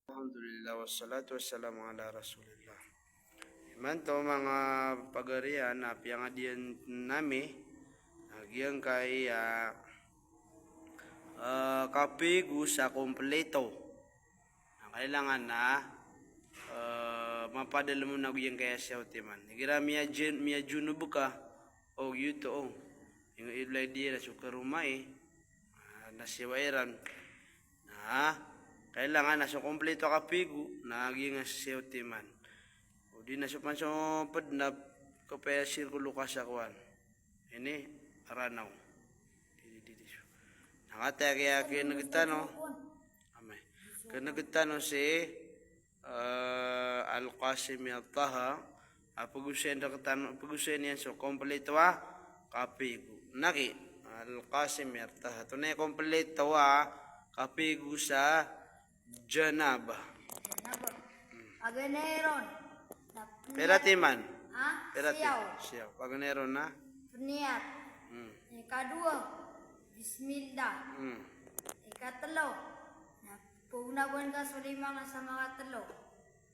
Alhamdulillah wassalatu wassalamu ala rasulillah. Iman to mga pagarian na piyangadian nami nagyang kay kapigu sa kompleto. Ang kailangan na mapadala mo na gyang kaya siya utiman. Igira miya junub ka o yuto o. Yung ilay di na sukarumay nasiwairan na kailangan na so kompleto kapigu na gyang siya utiman. O di na supan so padnap kapaya sirkulo ka sa kuwan. Ini aranaw. Nakata kaya kinagtano. Amay. Kinagtano si Al-Qasim Al-Taha pagusen yan so kompleto kapigu. Naki Al-Qasim Al-Taha. Ito na kompleto kapigu sa janaba. Paganeron. Peratiman. Siyaw. Paganeron na. Peniat. Ikadua. Bismillah. Ikatlo. Pugunabuan ka sa limang sa mga talo.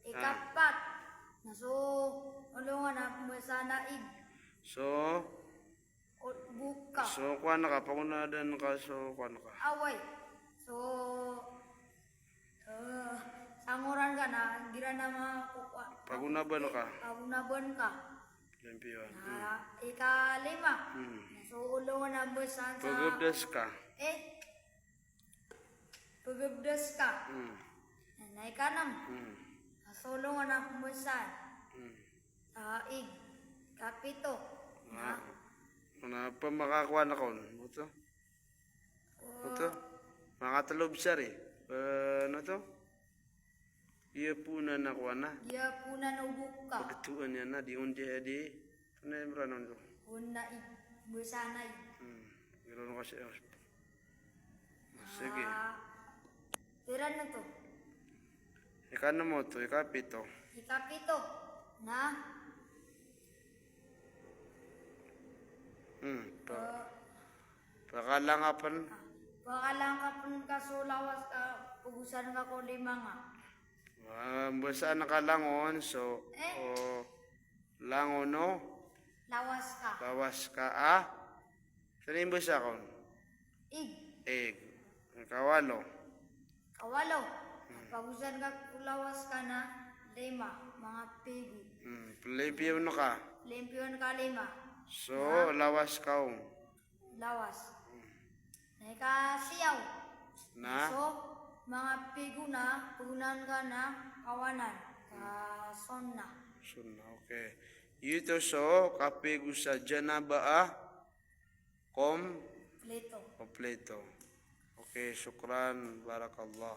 Ikapat. Naso ulungan na pumasa naig. So Buka. So kuan ka pagunadan ka so kuan ka. Away. So sanguran ka na gira na makukuha. Pagunaban ka. Pagunabuan ka. Lempion. Ikalima. So ulungan na busan sa Pagubdas ka. Pagubdas ka. Nanay ka nam. Nasulungan na pumusan. Taig. Kapito. Ano pa makakuha na kon? Ito? Ito? Makatalob siya rin. Ano to? Iya puna na kuha na. Iya puna na ubuk ka. Pagkatuan yan na. Di undi edi. Ano yung branon to? Una busanay. Meron ko siya. Sige. Piran na to. Ikano mo to? Ikapito. Ikapito. Na. Pakalangapan. Pakalangapan ka sulawas ka. Pugusan ka ko lima nga. Basta nakalangon. So. Langon no? Lawas ka. Lawas ka Saan yung basa kon? Ig. Kawalo. Kawalo. Pagusan ka lawas ka na lima. Mga pigo. Limpiyon ka. Limpiyon ka lima. So, lawas ka Lawas. Siyaw. Na? So, mga pigo na, punan ka na, kawanan. Son na. Okay. Ito so, kapigu sa janaba kompleto. Okay, syukran. Barakallah.